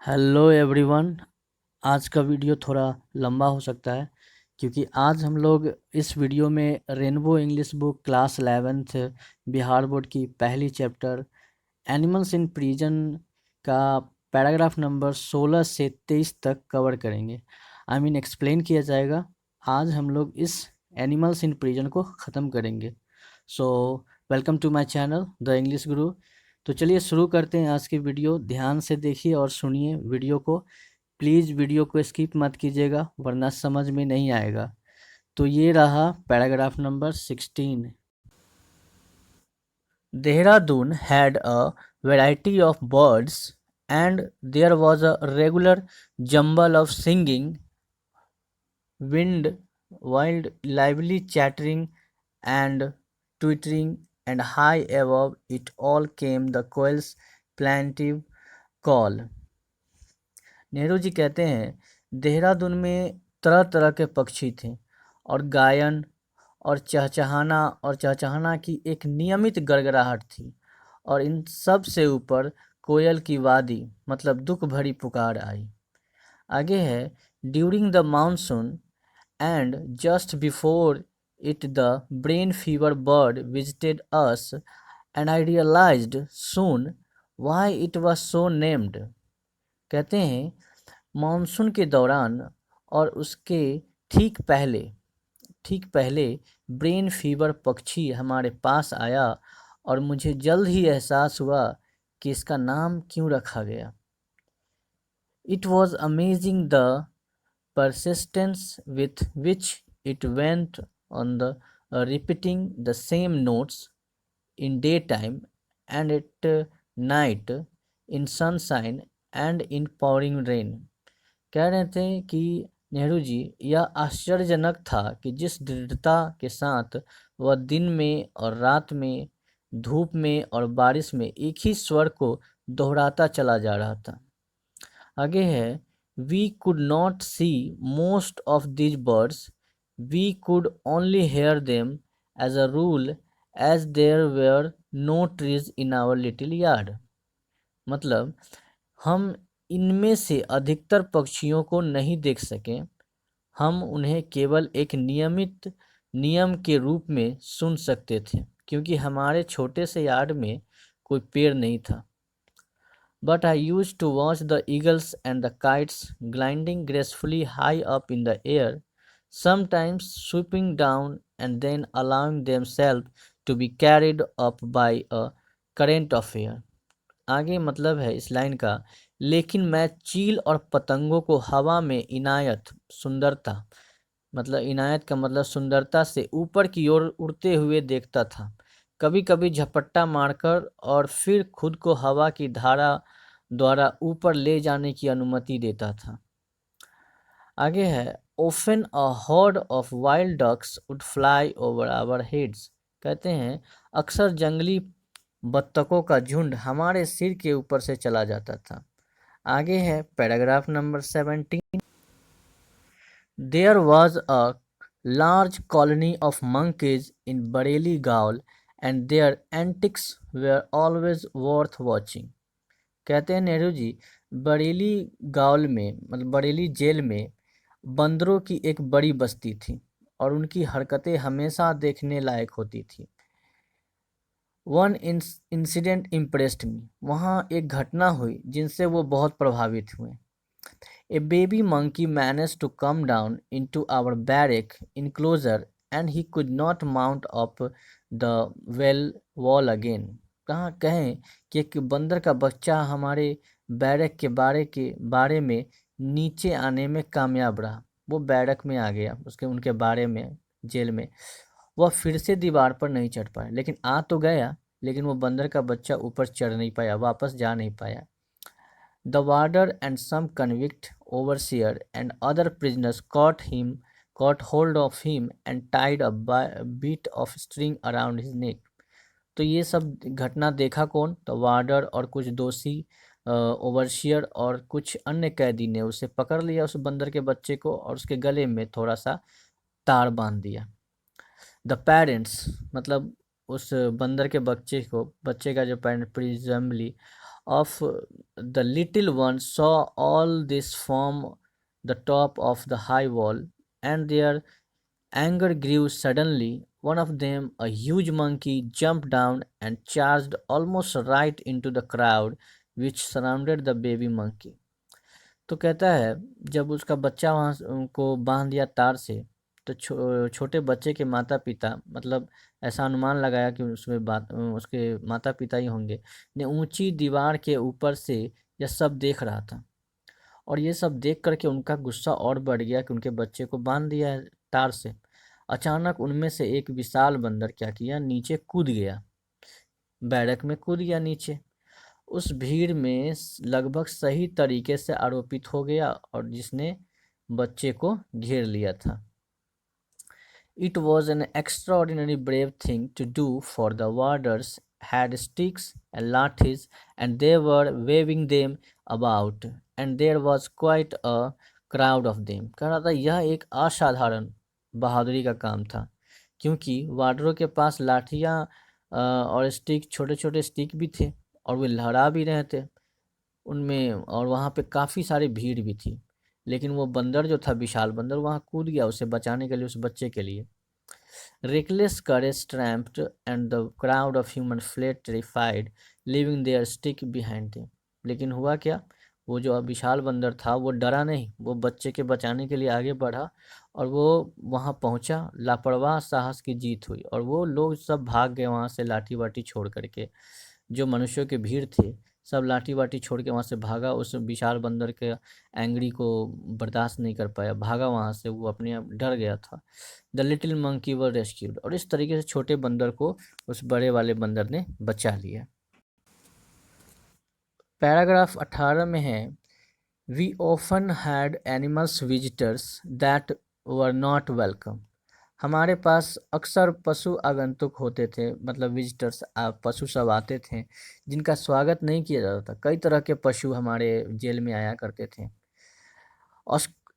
Hello everyone. आज का video थोड़ा लंबा हो सकता है क्योंकि आज हम लोग इस वीडियो में rainbow English book class 11th Bihar board की पहली चैप्टर एनिमल्स इन प्रिजन का पैराग्राफ नंबर 16 से 23 तक कवर करेंगे। एक्सप्लेन किया जाएगा। आज हम लोग इस एनिमल्स इन प्रिजन को ख़त्म करेंगे। So welcome to my channel the English guru. तो चलिए शुरू करते हैं आज की वीडियो। ध्यान से देखिए और सुनिए वीडियो को। प्लीज़ वीडियो को स्किप मत कीजिएगा वरना समझ में नहीं आएगा। तो ये रहा paragraph number 16। Dehradun had a variety of birds and there was a regular jumble of singing, wind, wild, lively chattering and twittering, and high above it all came the quail's plaintive call. Nehru ji कहते हैं, देहरादून में तरह तरह के पक्षी थे और गायन और चहचहाना की एक नियमित गड़गड़ाहट थी और इन सब से ऊपर कोयल की वादी मतलब दुख भरी पुकार आई। आगे है, during the monsoon and just before it the brain fever bird visited us and I realized soon why it was so named। कहते हैं, मानसून के दौरान और उसके ठीक पहले ब्रेन फीवर पक्षी हमारे पास आया और मुझे जल्द ही एहसास हुआ कि इसका नाम क्यों रखा गया। It was amazing the persistence with which it went on the repeating the same notes in daytime and at night, in sunshine and in pouring rain। कह रहे थे कि नेहरू जी, यह आश्चर्यजनक था कि जिस दृढ़ता के साथ वह दिन में और रात में, धूप में और बारिश में एक ही स्वर को दोहराता चला जा रहा था। आगे है, we could not see most of these birds, we could only hear them as a rule as there were no trees in our little yard. मतलब हम इनमें से अधिकतर पक्षियों को नहीं देख सके, हम उन्हें केवल एक नियमित नियम के रूप में सुन सकते थे क्योंकि हमारे छोटे से यार्ड में कोई पेड़ नहीं था। But I used to watch the eagles and the kites gliding gracefully high up in the air, sometimes swooping down and then allowing themselves to be carried up by a current of air। आगे मतलब है इस line का, लेकिन मैं चील और पतंगों को हवा में इनायत सुंदरता मतलब इनायत का मतलब सुंदरता से ऊपर की ओर उड़ते हुए देखता था, कभी कभी झपट्टा मारकर और फिर खुद को हवा की धारा द्वारा ऊपर ले जाने की अनुमति देता था। आगे है, often a herd of wild ducks would fly over our heads। कहते हैं, अक्सर जंगली बत्तखों का झुंड हमारे सिर के ऊपर से चला जाता था। आगे है paragraph number 17। There was a large colony of monkeys in Bareilly Gaol and their antics were always worth watching। कहते हैं नेहरू जी, बरेली गांव में मतलब बरेली जेल में बंदरों की एक बड़ी बस्ती थी और उनकी हरकतें हमेशा देखने लायक होती थी। वन इंसिडेंट इम्प्रेस्ड मी। वहाँ एक घटना हुई जिनसे वो बहुत प्रभावित हुए। A baby monkey managed to come down into our barrack enclosure and he could not mount up the well wall again। कहाँ कहें कि एक बंदर का बच्चा हमारे बैरक के बारे में नीचे आने में कामयाब रहा। वो बैरक में आ गया, उसके उनके बारे में जेल में। वह फिर से दीवार पर नहीं चढ़ पाया, लेकिन आ तो गया, लेकिन वो बंदर का बच्चा ऊपर चढ़ नहीं पाया, वापस जा नहीं पाया। The warder and some convict overseer and other prisoners caught hold of him and tied a bit of string around his neck। तो ये सब घटना देखा कौन? तो वार्डर और कुछ दोषी ओवरसियर और कुछ अन्य कैदी ने उसे पकड़ लिया, उस बंदर के बच्चे को, और उसके गले में थोड़ा सा तार बांध दिया। द पेरेंट्स मतलब उस बंदर के बच्चे का जो parent प्रिजम्बली of the little one saw all this from the top of the high wall, and their anger grew suddenly. One of them, a huge monkey, jumped down and charged almost right into the crowd which surrounded the baby monkey. तो कहता है, जब उसका बच्चा वहाँ को बांध दिया तार से, तो छोटे बच्चे के माता पिता, मतलब ऐसा अनुमान लगाया कि उसमें उसके माता पिता ही होंगे, ने ऊंची दीवार के ऊपर से यह सब देख रहा था। और ये सब देख करके उनका गुस्सा और बढ़ गया कि उनके बच्चे को बांध दिया है तार से। अचानक उनमें से एक विशाल बंदर क्या किया, नीचे कूद गया, बैरक में कूद गया नीचे। उस भीड़ में लगभग सही तरीके से आरोपित हो गया और जिसने बच्चे को घेर लिया था। It was an extraordinary brave thing to do, for the warders had sticks and lathis and they were waving them about, and there was quite a crowd of them। कह रहा था यह एक असाधारण बहादुरी का काम था, क्योंकि वार्डरों के पास लाठियां और स्टिक, छोटे छोटे स्टिक भी थे और वे लहरा भी रहे थे उनमें, और वहाँ पे काफ़ी सारी भीड़ भी थी। लेकिन वो बंदर जो था, विशाल बंदर, वहाँ कूद गया उसे बचाने के लिए, उस बच्चे के लिए। Reckless courage triumphed, and the crowd of humans fled terrified, leaving their stick behind them। लेकिन हुआ क्या, वो जो विशाल बंदर था वो डरा नहीं, वो बच्चे के बचाने के लिए आगे बढ़ा और वो वहाँ पहुँचा। लापरवाह साहस की जीत हुई और वो लोग सब भाग गए वहाँ से, लाठी वाठी छोड़ करके। जो मनुष्यों की भीड़ थी, सब लाठी वाठी छोड़ के वहाँ से भागा। उस विशाल बंदर के एंग्री को बर्दाश्त नहीं कर पाया, भागा वहाँ से, वो अपने आप डर गया था। The little monkey were rescued, और इस तरीके से छोटे बंदर को उस बड़े वाले बंदर ने बचा लिया। पैराग्राफ 18 में है, we often had animals visitors that were not welcome. हमारे पास अक्सर पशु आगंतुक होते थे, मतलब विजिटर्स, पशु सब आते थे जिनका स्वागत नहीं किया जाता था। कई तरह के पशु हमारे जेल में आया करते थे।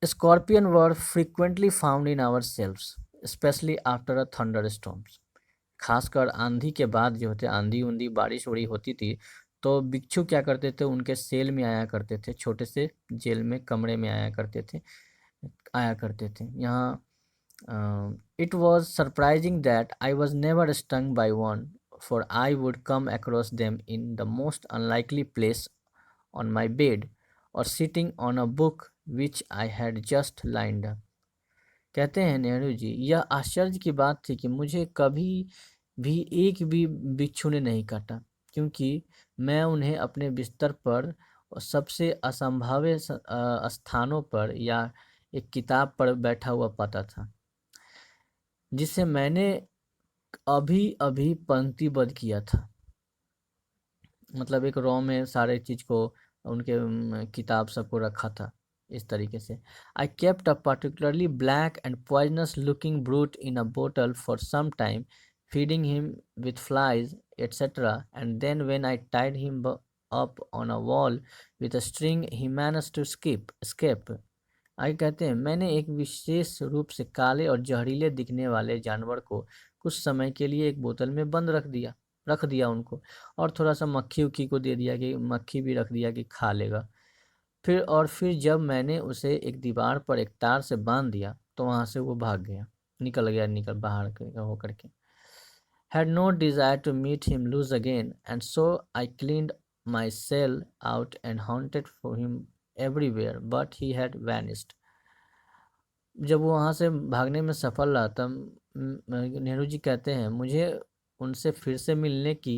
Scorpion were frequently found in our cells, specially after a thunder storms. खासकर आंधी के बाद जो होते, आंधी उंधी बारिश उड़ी होती थी, तो बिच्छू क्या करते थे, उनके सेल में आया करते थे, छोटे से जेल में, कमरे में आया करते थे। यहाँ it was surprising that I was never stung by one, for I would come across them in the most unlikely place, on my bed or sitting on a book which I had just lined up। कहते हैं नेहरू जी, यह आश्चर्य की बात थी कि मुझे कभी भी एक भी बिच्छू ने नहीं काटा, क्योंकि मैं उन्हें अपने बिस्तर पर सबसे असंभाव्य स्थानों पर या एक किताब पर बैठा हुआ पाता था, जिसे मैंने अभी अभी पंक्तिबद्ध किया था। मतलब एक रो में सारे चीज को, उनके किताब सबको रखा था इस तरीके से। I kept a particularly black and poisonous looking brute in a bottle for some time, feeding him with flies etcetera, and then when I tied him up on a wall with a string he managed to escape। आगे कहते हैं, मैंने एक विशेष रूप से काले और जहरीले दिखने वाले जानवर को कुछ समय के लिए एक बोतल में बंद रख दिया उनको, और थोड़ा सा मक्खी उक्खी को दे दिया कि मक्खी भी रख दिया कि खा लेगा। फिर जब मैंने उसे एक दीवार पर एक तार से बांध दिया, तो वहां से वो भाग गया, निकल बाहर होकर के। Had no desire to meet him loose again, and so I cleaned my cell out and hunted for him everywhere, but he had vanished। जब वो वहाँ से भागने में सफल रहा, तब नेहरू जी कहते हैं, मुझे उनसे फिर से मिलने की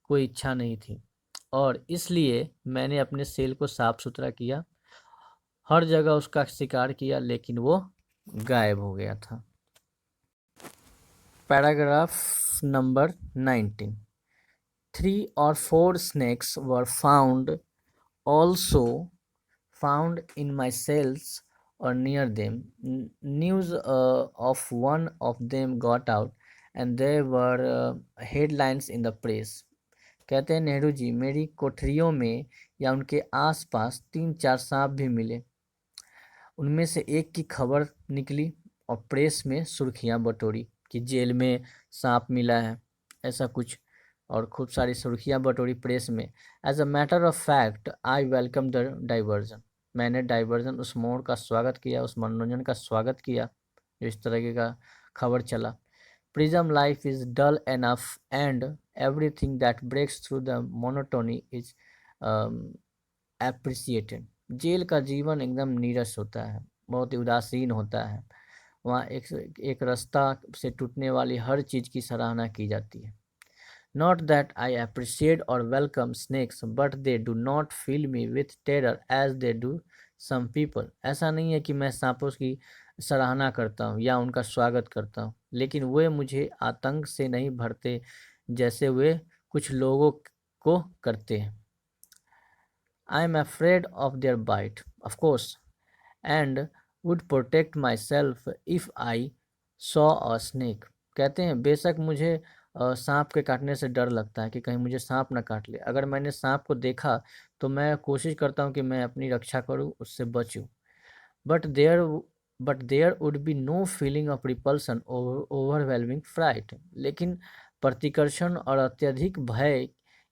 कोई इच्छा नहीं थी और इसलिए मैंने अपने सेल को साफ सुथरा किया, हर जगह उसका शिकार किया, लेकिन वो गायब हो गया था। Paragraph number 19। 3 or 4 snakes were also found in my cells or near them। News of one of them got out and there were headlines in the press। कहते हैं नेहरू जी, मेरी कोठरियों में या उनके आसपास 3-4 सांप भी मिले। उनमें से एक की खबर निकली और प्रेस में सुर्खियां बटोरी कि जेल में सांप मिला है, ऐसा कुछ और खूब सारी सुर्खियां बटोरी प्रेस में। As a matter of fact I welcome the diversion, मैंने डाइवर्जन, उस मोड़ का स्वागत किया, उस मनोरंजन का स्वागत किया जो इस तरह का खबर चला। Prison life is dull enough and everything that breaks through the monotony is appreciated. जेल का जीवन एकदम नीरस होता है, बहुत ही उदासीन होता है। वहाँ एक रास्ता से टूटने वाली हर चीज़ की सराहना की जाती है। Not that I appreciate or welcome snakes, but they do not fill me with terror as they do some people. ऐसा नहीं है कि मैं सांपों की सराहना करता हूँ या उनका स्वागत करता हूँ, लेकिन वे मुझे आतंक से नहीं भरते जैसे वे कुछ लोगों को करते हैं। I am afraid of their bite, of course, and would protect myself if I saw a snake. कहते हैं बेशक मुझे सांप के काटने से डर लगता है कि कहीं मुझे सांप ना काट ले। अगर मैंने सांप को देखा तो मैं कोशिश करता हूँ कि मैं अपनी रक्षा करूँ, उससे बचूँ। But there but there would be no feeling of repulsion, overwhelming fright. लेकिन प्रतिकर्षण और अत्यधिक भय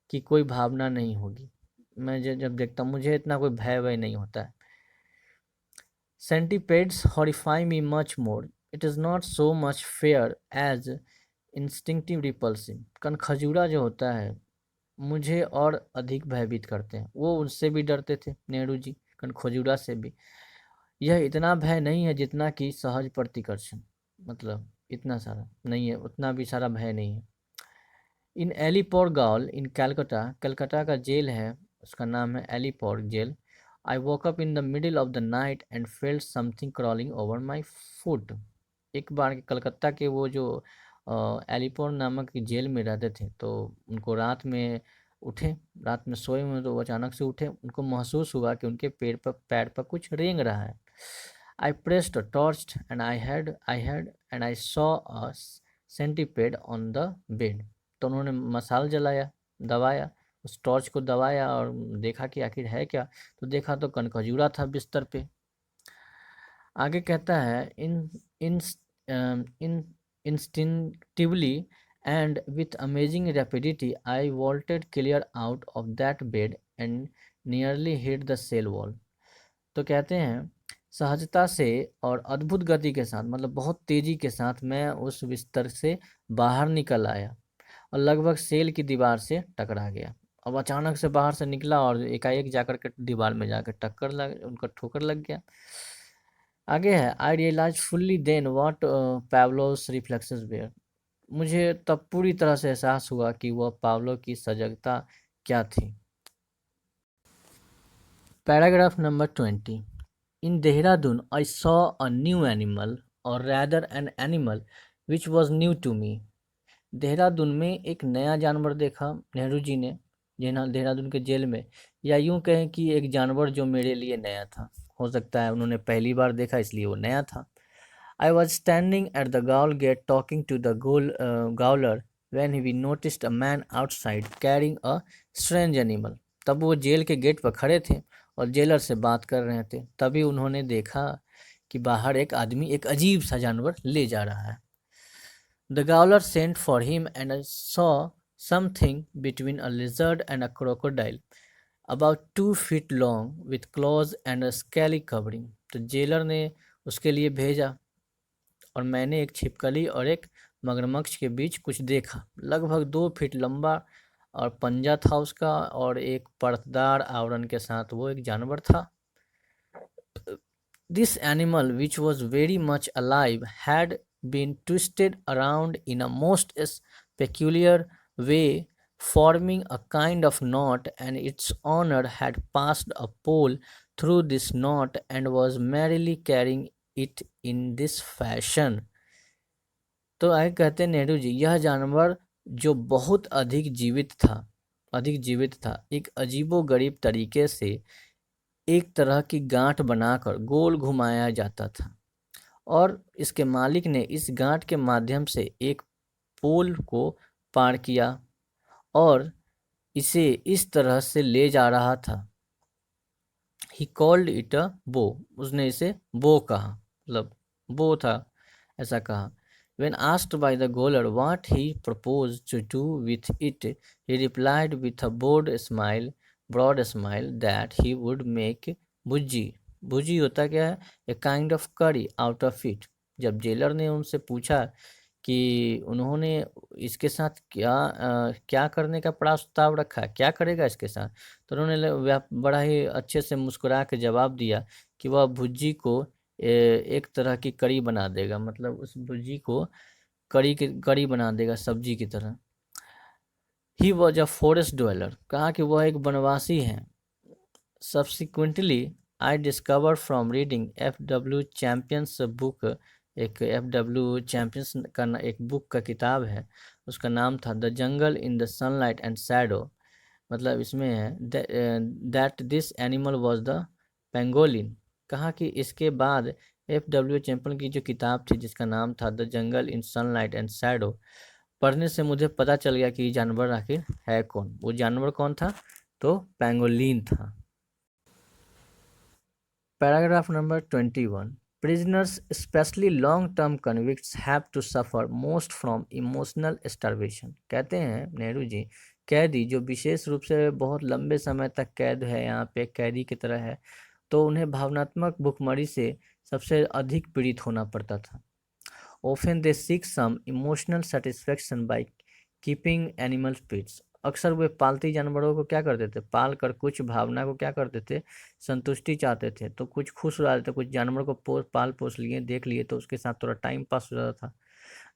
की कोई भावना नहीं होगी। मैं जब देखता हूँ मुझे इतना कोई भय वय नहीं होता है। Centipedes horrify me much more. It is not so much fear as instinctive repulsion. कनखजूरा जो होता है मुझे और अधिक भयभीत करते हैं। वो उनसे भी डरते थे नेहरू जी, कनखजूरा से भी। यह इतना भय नहीं है जितना कि सहज प्रतिकर्षण, मतलब इतना सारा नहीं है, उतना भी सारा भय नहीं है। In Alipore gaol in Calcutta, Calcutta का जेल है, उसका नाम है Alipore jail. I woke up in the middle of the night and felt something crawling over my foot. एक बार कलकत्ता के वो जो एलिपोर नामक जेल में रहते थे, तो उनको रात में उठे, रात में सोए हुए तो वो अचानक से उठे, उनको महसूस हुआ कि उनके पैर पर कुछ रेंग रहा है। I pressed torch and I had and I saw a centipede on the bed. तो उन्होंने मसाल जलाया, दबाया, उस टॉर्च को दबाया और देखा कि आखिर है क्या। तो देखा तो कनखजूरा था बिस्तर पे। आगे कहता है in in instinctively and with amazing rapidity I vaulted clear out of that bed and nearly hit the cell wall. तो कहते हैं सहजता से और अद्भुत गति के साथ, मतलब बहुत तेजी के साथ मैं उस बिस्तर से बाहर निकल आया और लगभग सेल की दीवार से टकरा गया। अब अचानक से बाहर से निकला और एकाएक जाकर के दीवार में जाकर टक्कर लग, उनका ठोकर लग गया। आगे है I realise fully then what Pavlov's reflexes were. मुझे तब पूरी तरह से एहसास हुआ कि वह पावलो की सजगता क्या थी। Paragraph number 20। In Dehradun, I saw a new animal, or rather an animal which was new to me. Dehradun में एक नया जानवर देखा नेहरू जी ने, देहरादून के जेल में, या यूं कहें कि एक जानवर जो मेरे लिए नया था। हो सकता है उन्होंने पहली बार देखा इसलिए वो नया था। I was standing at the gaol gate talking to the gaoler when we noticed a man outside carrying a strange animal. तब वो जेल के गेट पर खड़े थे और जेलर से बात कर रहे थे। तभी उन्होंने देखा कि बाहर एक आदमी एक अजीब सा जानवर ले जा रहा है। The gaoler sent for him and I saw something between a lizard and a crocodile, about 2 feet long with claws and a scaly covering. तो जेलर ने उसके लिए भेजा और मैंने एक छिपकली और एक मगरमच्छ के बीच कुछ देखा। लगभग 2 फीट लंबा और पंजा था उसका, और एक परतदार आवरण के साथ वो एक जानवर था। This animal, which was very much alive, had been twisted around in a most peculiar way, forming a kind of knot, and its owner had passed a pole through this knot and was merrily carrying it in this fashion. तो आगे कहते हैं नेहरू जी, यह जानवर जो अधिक जीवित था, एक अजीबोगरीब तरीके से एक तरह की गांठ बनाकर गोल घुमाया जाता था, और इसके मालिक ने इस गांठ के माध्यम से एक पोल को पार किया और इसे इस तरह से ले जा रहा था। ही कॉल्ड इट अ बो, उसने इसे बो कहा, मतलब बो था, ऐसा कहा। When asked by the gaoler what he proposed to do with it, he replied with a broad smile that he would make bhujji. भुजी होता क्या है? ए काइंड ऑफ करी आउट ऑफ इट. जब जेलर ने उनसे पूछा कि उन्होंने इसके साथ क्या करने का प्रस्ताव रखा है, क्या करेगा इसके साथ, तो उन्होंने बड़ा ही अच्छे से मुस्कुरा के जवाब दिया कि वह भुज्जी को एक तरह की कड़ी बना देगा, मतलब उस भुज्जी को कड़ी बना देगा सब्जी की तरह. He was a forest dweller, कहा कि वह एक वनवासी है. Subsequently I discover from reading F.W.. Champions book, एक एफ.डब्ल्यू. चैंपियंस का एक बुक का किताब है, उसका नाम था the jungle in the sunlight and shadow. मतलब इसमें है that this animal was the pangolin. कहा कि इसके बाद एफ.डब्ल्यू. चैंपियन की जो किताब थी जिसका नाम था the jungle in sunlight and shadow, पढ़ने से मुझे पता चल गया कि ये जानवर आखिर है कौन. वो जानवर कौन था? तो पेंगोलिन था. Paragraph number 21. Prisoners, especially long-term convicts, have to suffer most from emotional starvation. कहते हैं नेहरू जी, कैदी जो विशेष रूप से बहुत लंबे समय तक कैद है, यहाँ पे कैदी की तरह है, तो उन्हें भावनात्मक भुखमरी से सबसे अधिक पीड़ित होना पड़ता था. Often they seek some emotional satisfaction by keeping animal pets. अक्सर वे पालती जानवरों को क्या करते थे? पाल कर कुछ भावना को क्या करते थे? संतुष्टि चाहते थे. तो कुछ खुश हो जाते थे, कुछ जानवर को पाल पोस लिए, देख लिए, तो उसके साथ थोड़ा टाइम पास हो जाता था.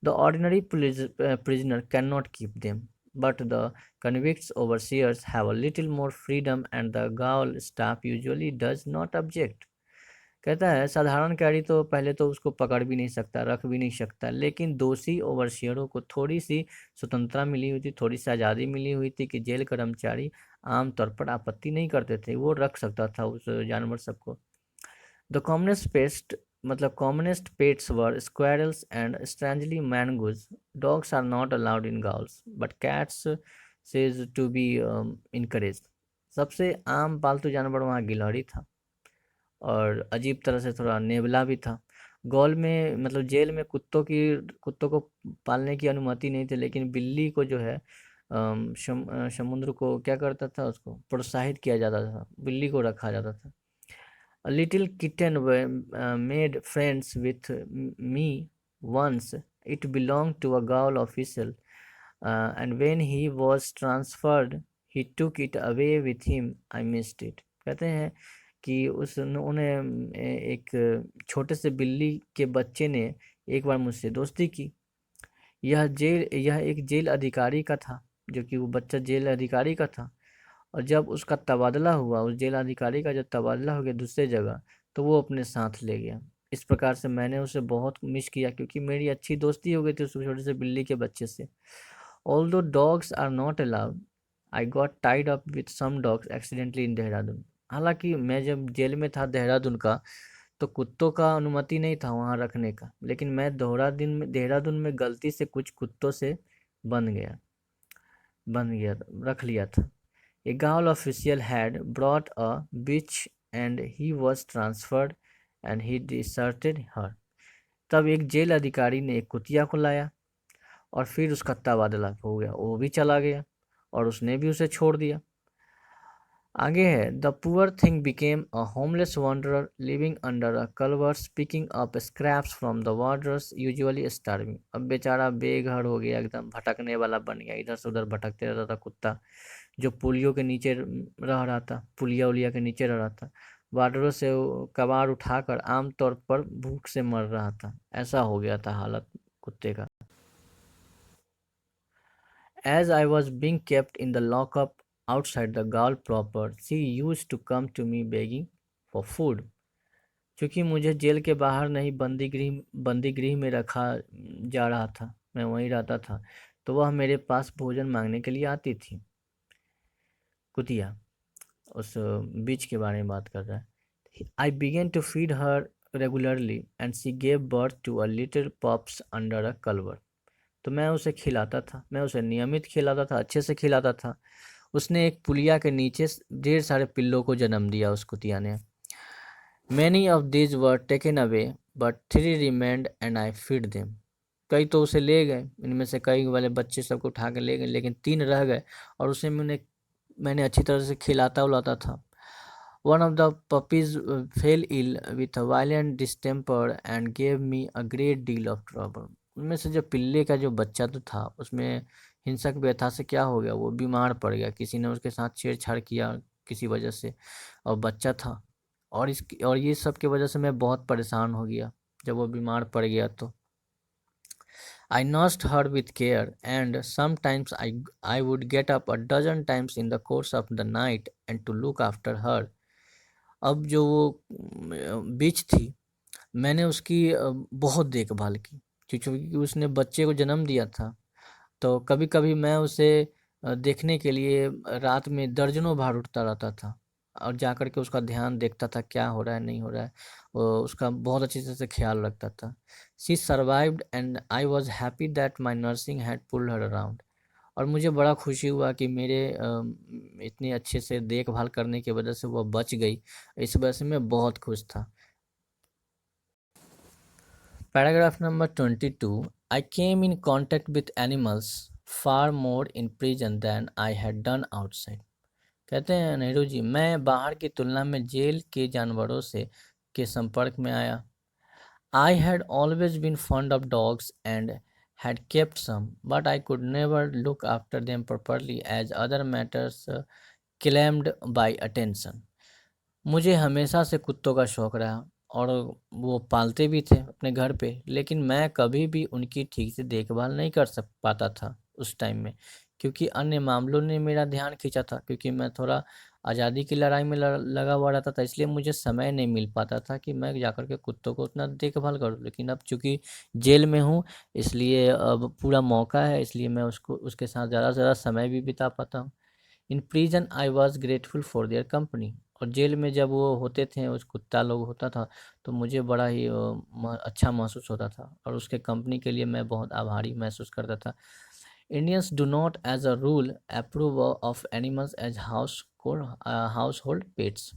The ordinary prisoner cannot keep them, but the convicts overseers have a little more freedom and the gaol staff usually does not object. कहता है साधारण कैदी तो पहले तो उसको पकड़ भी नहीं सकता, रख भी नहीं सकता, लेकिन दोषी ओवरसियरों को थोड़ी सी स्वतंत्रता मिली हुई थी, थोड़ी सी आज़ादी मिली हुई थी कि जेल कर्मचारी आमतौर पर आपत्ति नहीं करते थे, वो रख सकता था उस जानवर सबको. द कॉमनेस्ट पेस्ट मतलब commonest pets were squirrels and strangely mongoose. Dogs are not allowed in gaols but cats says to be encourage. सबसे आम पालतू जानवर वहाँ गिलहरी था और अजीब तरह से थोड़ा नेवला भी था. गॉल में मतलब जेल में कुत्तों को पालने की अनुमति नहीं थी, लेकिन बिल्ली को जो है समुद्र को क्या करता था, उसको प्रोत्साहित किया जाता था, बिल्ली को रखा जाता था. A little kitten made friends with me once. It belonged to a gaol official, and when he was transferred, he took it away with him. I missed it. कहते हैं कि उन्हें एक छोटे से बिल्ली के बच्चे ने एक बार मुझसे दोस्ती की. यह एक जेल अधिकारी का था, जो कि वो बच्चा जेल अधिकारी का था, और जब उसका तबादला हुआ, उस जेल अधिकारी का जब तबादला हो गया दूसरे जगह, तो वो अपने साथ ले गया. इस प्रकार से मैंने उसे बहुत मिस किया, क्योंकि मेरी अच्छी दोस्ती हो गई थी उस छोटे से बिल्ली के बच्चे से. Although dogs are not allowed, I got tied up with some dogs accidentally in Dehradun. हालांकि मैं जब जेल में था देहरादून का, तो कुत्तों का अनुमति नहीं था वहाँ रखने का, लेकिन मैं देहरादून में गलती से कुछ कुत्तों से बन गया रख लिया था. A gaol official had brought a bitch and he was transferred and he deserted her. तब एक जेल अधिकारी ने एक कुतिया को लाया और फिर उसका तबादला हो गया, वो भी चला गया और उसने भी उसे छोड़ दिया. आगे है the poor thing became a homeless wanderer living under a culvert picking up scraps from the warders usually starving. अब बेचारा बेघर हो गया, एकदम भटकने वाला बन गया, इधर से उधर भटकते रहता था कुत्ता, जो पुलियों के नीचे रह रहा था, पुलिया उलिया के नीचे रह रहा था, वार्डरों से कबाड़ उठाकर आमतौर पर भूख से मर रहा था. ऐसा हो गया था हालत कुत्ते का. As I was being kept in the lockup outside the gaol proper, she used to come to me begging for food. क्योंकि मुझे जेल के बाहर नहीं बंदीगृह में रखा जा रहा था, मैं वहीं रहता था, तो वह मेरे पास भोजन मांगने के लिए आती थी. कुतिया उस बीच के बारे में बात कर रहा है. I began to feed her regularly and she gave birth to a little pups under a culvert. तो मैं उसे खिलाता था, मैं उसे नियमित खिलाता था, अच्छे से खिलाता था. उसने एक पुलिया के नीचे ढेर सारे पिल्लों को जन्म दिया उस कुतिया ने. Many of these were taken away but 3 remained and I feed them. कई तो उसे ले गए, इनमें से कई वाले बच्चे सबको उठा के ले गए, लेकिन 3 रह गए और उसे मैंने अच्छी तरह से खिलाता उलाता था। One of the puppies fell ill with a violent distemper and gave me a great deal of trouble. उनमें से जो पिल्ले का जो बच्चा तो था, उसमें हिंसक व्यथा से क्या हो गया, वो बीमार पड़ गया, किसी ने उसके साथ छेड़छाड़ किया किसी वजह से, और बच्चा था, और ये सब की वजह से मैं बहुत परेशान हो गया जब वो बीमार पड़ गया तो। I nursed her with care, and sometimes I would get up a dozen times in the course of the night and to look after her. अब जो वो बिच थी, मैंने उसकी बहुत देखभाल की, क्योंकि उसने बच्चे को जन्म दिया था। तो कभी-कभी मैं उसे देखने के लिए रात में दर्जनों बार उठता रहता था और जाकर के उसका ध्यान देखता था, क्या हो रहा है, नहीं हो रहा है। उसका बहुत अच्छी तरह से ख्याल रखता था। She survived and I was happy that my nursing had pulled her around. और मुझे बड़ा खुशी हुआ कि मेरे इतने अच्छे से देखभाल करने की वजह से वो बच गई। इस वजह से मैं बहुत खुश था। Paragraph number 22. I came in contact with animals far more in prison than I had done outside. कहते हैं नेहरू जी, मैं बाहर की तुलना में जेल के जानवरों से के संपर्क में आया। I had always been fond of dogs and had kept some, but I could never look after them properly as other matters claimed by attention. मुझे हमेशा से कुत्तों का शौक रहा और वो पालते भी थे अपने घर पे, लेकिन मैं कभी भी उनकी ठीक से देखभाल नहीं कर सक पाता था उस टाइम में, क्योंकि अन्य मामलों ने मेरा ध्यान खींचा था, क्योंकि मैं थोड़ा आज़ादी की लड़ाई में लगा हुआ रहता था, इसलिए मुझे समय नहीं मिल पाता था कि मैं जाकर के कुत्तों को उतना देखभाल करूं। लेकिन अब चूंकि जेल में हूं, इसलिए अब पूरा मौका है, इसलिए मैं उसके साथ ज़्यादा से ज़्यादा समय भी बिता पाता हूँ। In prison I was grateful for their company. और जेल में जब वो होते थे, उस कुत्ता लोग होता था, तो मुझे बड़ा ही अच्छा महसूस होता था और उसके कंपनी के लिए मैं बहुत आभारी महसूस करता था। Indians do not as a rule approve of animals as household pets.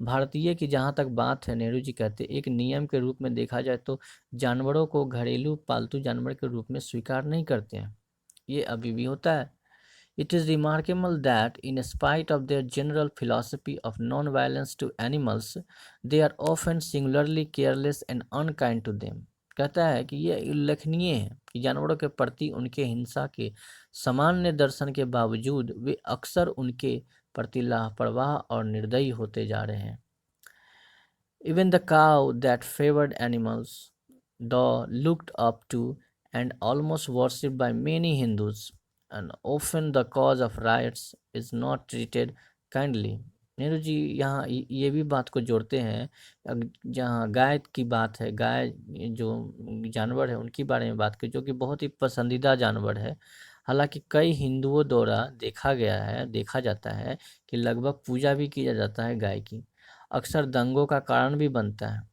भारतीय की जहाँ तक बात है, नेहरू जी कहते, एक नियम के रूप में देखा जाए तो जानवरों को घरेलू पालतू जानवर के रूप में स्वीकार नहीं करते हैं। ये अभी भी होता है। It is remarkable that, in spite of their general philosophy of non-violence to animals, they are often singularly careless and unkind to them. कहता है कि यह उल्लेखनीय है कि जानवरों के प्रति उनके हिंसा के सामान्य दर्शन के बावजूद वे अक्सर उनके प्रति लापरवाह और निर्दयी होते जा रहे हैं। Even the cow that favored animals, though looked up to and almost worshipped by many Hindus, and often the cause of riots, is not treated kindly. Nehru ji यहाँ ये भी बात को जोड़ते हैं, जहाँ गाय की बात है, गाय जो जानवर है उनकी बारे में बात की, जो कि बहुत ही पसंदीदा जानवर है। हालांकि कई हिंदुओं द्वारा देखा जाता है कि लगभग पूजा भी किया जाता है गाय की, अक्सर दंगों का कारण भी बनता है।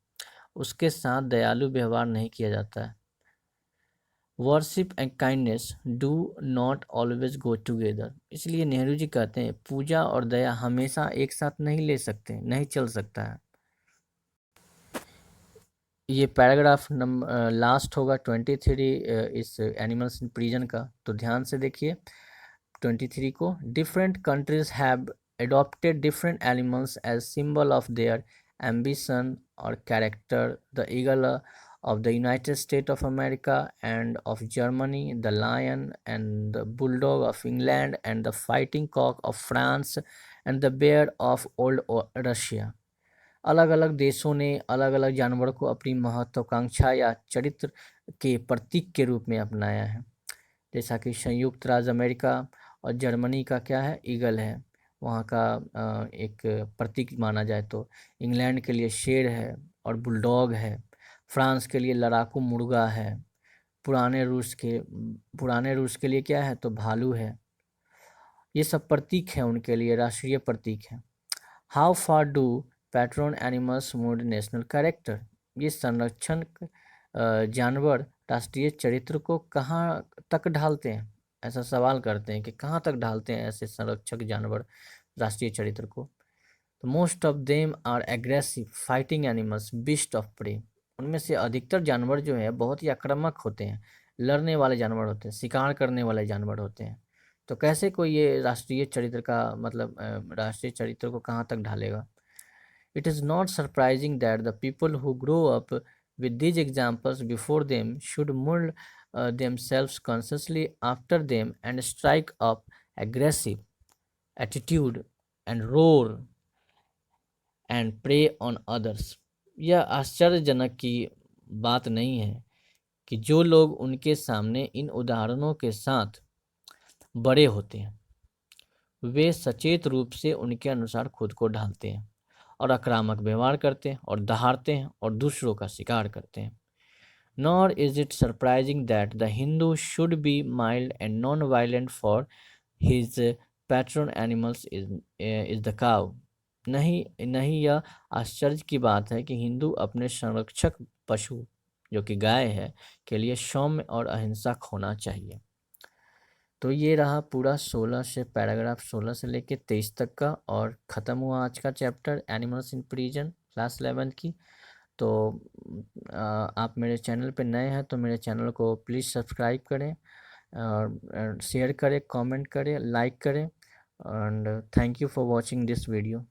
उसके साथ दयालु व्यवहार नहीं किया जाता है। Worship and kindness do not always go together. इसलिए नेहरू जी कहते हैं, पूजा और दया हमेशा एक साथ नहीं ले सकते, नहीं चल सकता है। ये पैराग्राफ नंबर लास्ट होगा 23 इस एनिमल्स इन प्रिजन का, तो ध्यान से देखिए 23 को। Different countries have adopted different animals as symbol of their ambition or character. The eagle of the United States of America and of Germany, the lion and the bulldog of England, and the fighting cock of France, and the bear of old Russia. अलग अलग देशों ने अलग अलग जानवरों को अपनी महत्वाकांक्षा या चरित्र के प्रतीक के रूप में अपनाया है। जैसा कि संयुक्त राज्य अमेरिका और जर्मनी का क्या है, ईगल है, वहाँ का एक प्रतीक माना जाए तो। इंग्लैंड के लिए शेर है और बुलडॉग है। फ्रांस के लिए लड़ाकू मुर्गा है। पुराने रूस के लिए क्या है, तो भालू है। ये सब प्रतीक है, उनके लिए राष्ट्रीय प्रतीक है। How far do patron animals mould national character. ये संरक्षण जानवर राष्ट्रीय चरित्र को कहाँ तक ढालते हैं, ऐसा सवाल करते हैं कि कहाँ तक ढालते हैं ऐसे संरक्षक जानवर राष्ट्रीय चरित्र को। तो most of them are aggressive fighting animals, beast of prey. उनमें से अधिकतर जानवर जो है बहुत ही आक्रामक होते हैं, लड़ने वाले जानवर होते हैं, शिकार करने वाले जानवर होते हैं। तो कैसे कोई ये राष्ट्रीय चरित्र का मतलब राष्ट्रीय चरित्र को कहाँ तक ढालेगा। It is not surprising that the people who grow up with these examples before them should mold themselves consciously after them and strike up aggressive attitude and roar and prey on others। यह आश्चर्यजनक की बात नहीं है कि जो लोग उनके सामने इन उदाहरणों के साथ बड़े होते हैं वे सचेत रूप से उनके अनुसार खुद को ढालते हैं और आक्रामक व्यवहार करते हैं और दहाड़ते हैं और दूसरों का शिकार करते हैं। Nor is it surprising that the Hindu should be mild and non-violent, for his patron animals is the cow। नहीं नहीं, यह आश्चर्य की बात है कि हिंदू अपने संरक्षक पशु जो कि गाय है के लिए सौम्य और अहिंसक होना चाहिए। तो ये रहा पूरा 16 से पैराग्राफ 16 से लेके 23 तक का, और ख़त्म हुआ आज का chapter animals in prison class 11 की। तो आप मेरे चैनल पे नए हैं तो मेरे चैनल को प्लीज़ सब्सक्राइब करें और शेयर करें, कमेंट करें, लाइक करें, and thank you for watching this video.